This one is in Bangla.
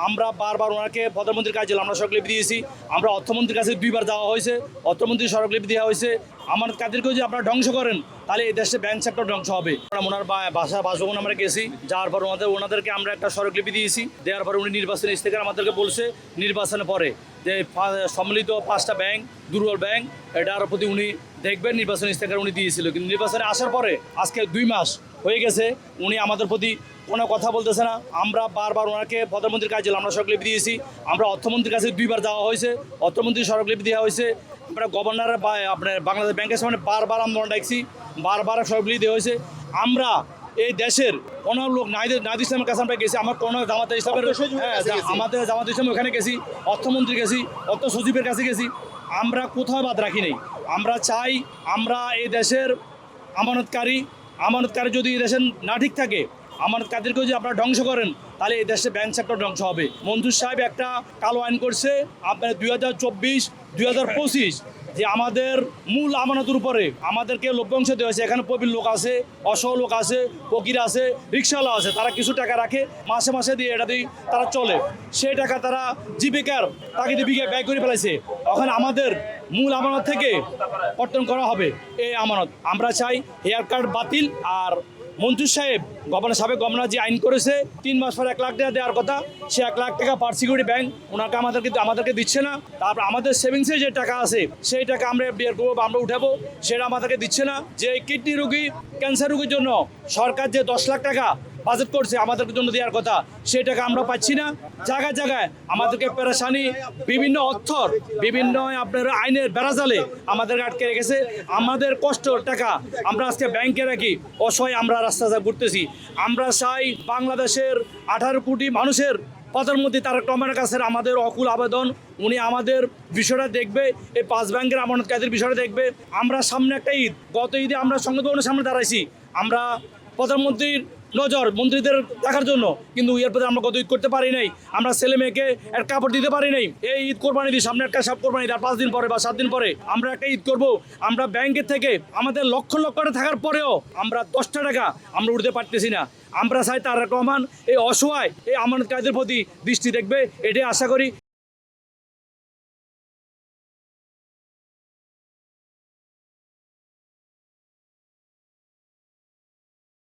আমরা বারবার ওনাকে প্রধানমন্ত্রীর কাছে আমরা স্মারকলিপি দিয়েছি। আমরা অর্থমন্ত্রীর কাছে 2বার যাওয়া হয়েছে, অর্থমন্ত্রীর স্মারকলিপি দেওয়া হয়েছে। আমানত কাদেরকেও যদি আপনারা ধ্বংস করেন তাহলে এই দেশে ব্যাংক সেক্টর ধ্বংস হবে। ওনার বাসভবন আমরা গেছি, যাওয়ার পর ওনাদেরকে আমরা একটা স্মারকলিপি দিয়েছি। দেওয়ার পর উনি নির্বাচনী ইস্তেহার আমাদেরকে বলছে নির্বাচনের পরে যে সম্মিলিত 5টা ব্যাংক, দুর্বল ব্যাংক, এটার প্রতি উনি দেখবেন। নির্বাচনী ইস্তেহার উনি দিয়েছিল, কিন্তু নির্বাচনে আসার পরে আজকে 2 মাস হয়ে গেছে, উনি আমাদের প্রতি কোনো কথা বলতেছে না। আমরা বারবার ওনাকে প্রধানমন্ত্রীর কাছে আমরা স্মারকলিপি দিয়েছি। আমরা অর্থমন্ত্রীর কাছে 2বার যাওয়া হয়েছে, অর্থমন্ত্রীর স্মারকলিপি দেওয়া হয়েছে। আমরা গভর্নরের আপনার বাংলাদেশ ব্যাংকের সামনে বারবার আন্দোলন ডাকছি, বারবার স্মারকলিপি দেওয়া হয়েছে। আমরা এই দেশের কোনো লোক নাহিদ ইসলামের কাছে আমরা গেছি, আমার কোনো জামাতে ইসলামের আমাদের জামাতে ইসলাম ওখানে গেছি, অর্থমন্ত্রী গেছি, অর্থ সচিবের কাছে গেছি, আমরা কোথাও বাদ রাখি নেই। আমরা চাই আমরা এই দেশের আমানতকারী যদি এই দেশের না ঠিক থাকে, আমানতকারীদেরকেও যদি আপনারা ধ্বংস করেন তাহলে এই দেশে ব্যাংক সেক্টর ধ্বংস হবে। মঞ্জুর সাহেব একটা কালো আইন করছে আপনার 2024-2025, যে আমাদের মূল আমানতের উপরে আমাদেরকে লভ্যাংশ দেওয়া হয়েছে। এখানে প্রবীণ লোক আছে, অসহ লোক আছে, ফকির আছে, রিক্সাওয়ালা আছে, তারা কিছু টাকা রাখে, মাসে মাসে দিয়ে এটা দিয়ে তারা চলে। সেই টাকা তারা জীবিকার তাকে জীবিকা ব্যয় করে ফেলাইছে। এখন আমাদের মূল আমানত থেকে কর্তন করা হবে এই আমানত। আমরা চাই হেয়ার কার্ড বাতিল। আর মঞ্জুর সাহেব সাবেক গভর্নর যে আইন করেছে 3 মাস পর 1 লাখ টাকা দেওয়ার কথা, সে 1 লাখ টাকা পার সিকিউরিটি ব্যাংক ওনাকে আমাদেরকে দিচ্ছে না। তারপর আমাদের সেভিংসে যে টাকা আছে সেই টাকা আমরা বের করবো, আমরা উঠাবো, সেটা আমাদেরকে দিচ্ছে না। যে কিডনি রোগী, ক্যান্সার রোগীর জন্য সরকার যে 10 লাখ টাকা বাজেট করছে আমাদের জন্য দেওয়ার কথা, সেই টাকা আমরা পাচ্ছি না। জায়গায় জায়গায় আমাদেরকে পেরেশানি, বিভিন্ন বিভিন্ন আপনার আইনের বেড়াজালে আমাদেরকে আটকে রেখেছে। আমাদের কষ্টর টাকা আমরা আজকে ব্যাংকে রাখি, অসহায় আমরা রাস্তায় ঘুরতেছি। আমরা চাই বাংলাদেশের 18 কোটি মানুষের প্রধানমন্ত্রী তারেক রহমানের কাছে আমাদের অকুল আবেদন, উনি আমাদের বিষয়টা দেখবে, এই 5 ব্যাংকের আমানতকারীদের বিষয়টা দেখবে। আমরা সামনে একটা ঈদ, গত ঈদে আমরা সংসদ ভবনের সামনে দাঁড়াইছি, আমরা প্রধানমন্ত্রীর নজর মন্ত্রীদের দেখার জন্য, কিন্তু এর প্রতি আমরা গত ঈদ করতে পারি নাই। আমরা ছেলে মেয়েকে একটা কাপড় দিতে পারি নাই। এই ঈদ কোরবানি দিই, সামনে একটা সব কোরবানি দিই, আর 5 দিন পরে বা 7 দিন পরে আমরা একটা ঈদ করব। আমরা ব্যাংকের থেকে আমাদের লক্ষ লক্ষ টাকা থাকার পরেও আমরা 10টা টাকা আমরা উঠতে পারতেছি না। আমরা চাই তারেক রহমান এই অসহায় এই আমানতকারীদের প্রতি দৃষ্টি দেখবে, এটাই আশা করি।